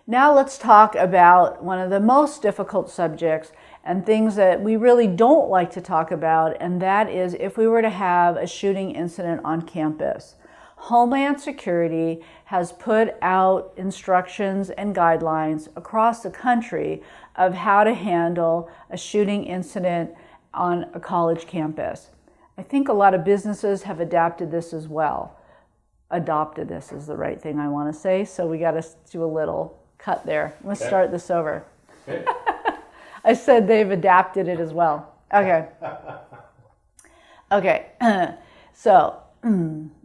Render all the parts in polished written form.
Now let's talk about one of the most difficult subjects and things that we really don't like to talk about, and that is if we were to have a shooting incident on campus. Homeland Security has put out instructions and guidelines across the country of how to handle a shooting incident on a college campus. I think a lot of businesses have adapted this as well. Adopted this is the right thing I want to say, so we got to do a little cut there. Let's start this over. Okay. I said they've adapted it as well. Okay. Okay. So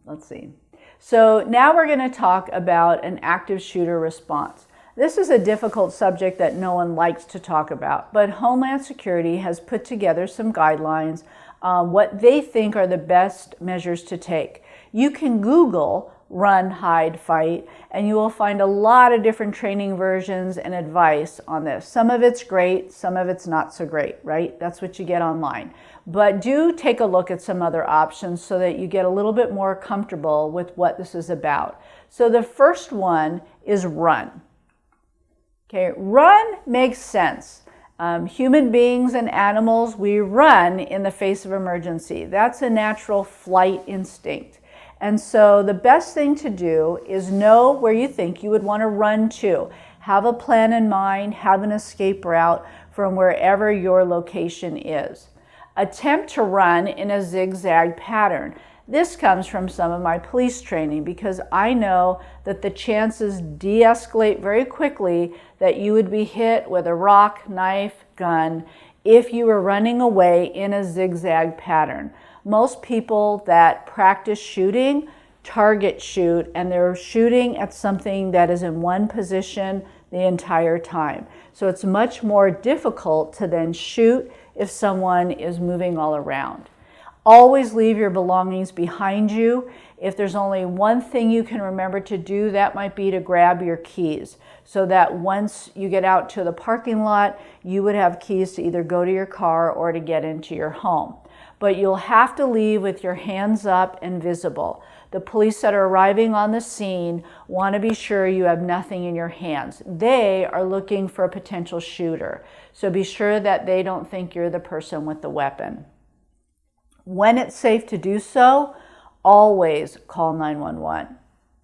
let's see. So now we're going to talk about an active shooter response. This is a difficult subject that no one likes to talk about, but Homeland Security has put together some guidelines on what they think are the best measures to take. You can Google run, hide, fight, and you will find a lot of different training versions and advice on this. Some of it's great, some of it's not so great, right? That's what you get online. But do take a look at some other options so that you get a little bit more comfortable with what this is about. So the first one is run. Okay, run makes sense. Human beings and animals, we run in the face of emergency. That's a natural flight instinct. And so the best thing to do is know where you think you would want to run to. Have a plan in mind, have an escape route from wherever your location is. Attempt to run in a zigzag pattern. This comes from some of my police training because I know that the chances de-escalate very quickly that you would be hit with a rock, knife, gun if you were running away in a zigzag pattern. Most people that practice shooting target shoot, and they're shooting at something that is in one position the entire time. So it's much more difficult to then shoot if someone is moving all around. Always leave your belongings behind you. If there's only one thing you can remember to do, that might be to grab your keys, so that once you get out to the parking lot, you would have keys to either go to your car or to get into your home. But you'll have to leave with your hands up and visible. The police that are arriving on the scene want to be sure you have nothing in your hands. They are looking for a potential shooter, so be sure that they don't think you're the person with the weapon. When it's safe to do so, always call 911.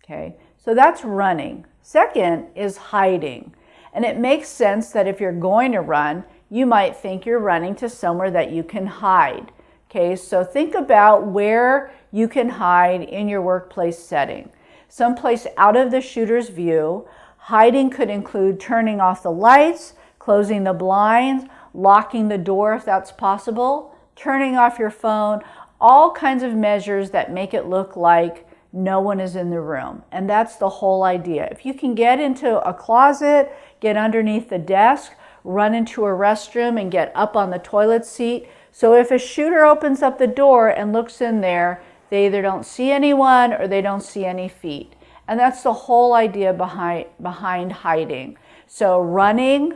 Okay, so that's running. Second is hiding. And it makes sense that if you're going to run, you might think you're running to somewhere that you can hide. Okay, so think about where you can hide in your workplace setting. Someplace out of the shooter's view. Hiding could include turning off the lights, closing the blinds, locking the door if that's possible, turning off your phone, all kinds of measures that make it look like no one is in the room. And that's the whole idea. If you can get into a closet, get underneath the desk, run into a restroom and get up on the toilet seat. So if a shooter opens up the door and looks in there, they either don't see anyone or they don't see any feet. And that's the whole idea behind hiding. So running,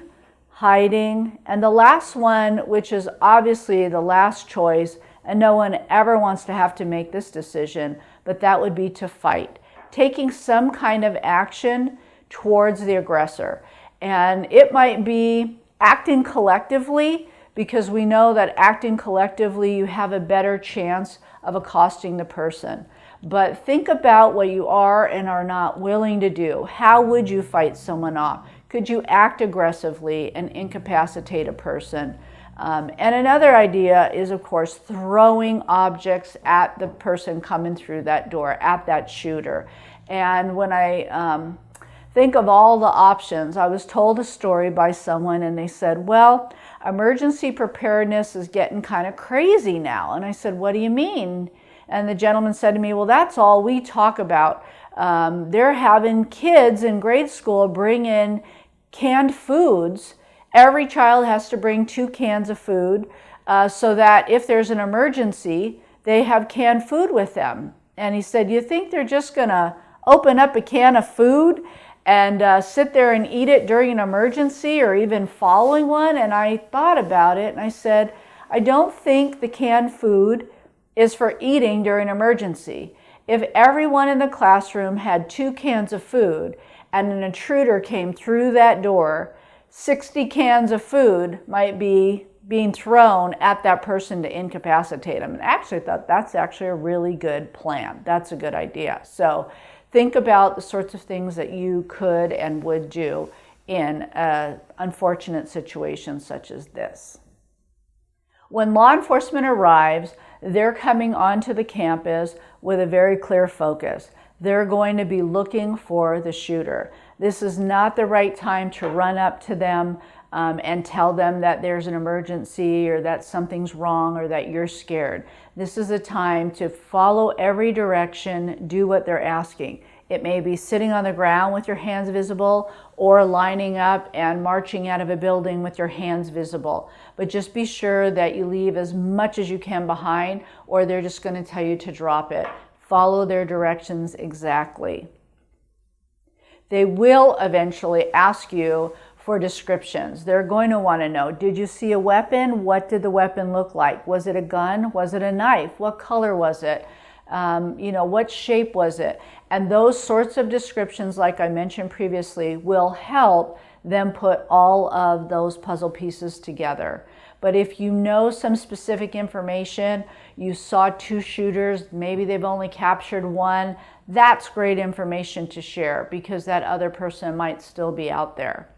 hiding, and the last one, which is obviously the last choice, and no one ever wants to have to make this decision, but that would be to fight. Taking some kind of action towards the aggressor. And it might be acting collectively, because we know that acting collectively, you have a better chance of accosting the person. But think about what you are and are not willing to do. How would you fight someone off? Could you act aggressively and incapacitate a person? And another idea is, of course, throwing objects at the person coming through that door, at that shooter. And when I think of all the options, I was told a story by someone and they said, well, emergency preparedness is getting kind of crazy now. And I said, what do you mean? And the gentleman said to me, well, that's all we talk about. They're having kids in grade school bring in canned foods. Every child has to bring 2 cans of food so that if there's an emergency, they have canned food with them. And he said, you think they're just going to open up a can of food and sit there and eat it during an emergency or even following one? And I thought about it and I said, I don't think the canned food is for eating during an emergency. If everyone in the classroom had 2 cans of food and an intruder came through that door, 60 cans of food might be being thrown at that person to incapacitate them. And actually, I thought that's actually a really good plan. That's a good idea. So think about the sorts of things that you could and would do in an unfortunate situation such as this. When law enforcement arrives, they're coming onto the campus with a very clear focus. They're going to be looking for the shooter. This is not the right time to run up to them and tell them that there's an emergency or that something's wrong or that you're scared. This is a time to follow every direction, do what they're asking. It may be sitting on the ground with your hands visible or lining up and marching out of a building with your hands visible. But just be sure that you leave as much as you can behind, or they're just going to tell you to drop it. Follow their directions exactly. They will eventually ask you for descriptions. They're going to want to know, did you see a weapon? What did the weapon look like? Was it a gun? Was it a knife? What color was it? What shape was it? And those sorts of descriptions, like I mentioned previously, will help them put all of those puzzle pieces together. But if you know some specific information, you saw 2 shooters, maybe they've only captured 1, that's great information to share because that other person might still be out there.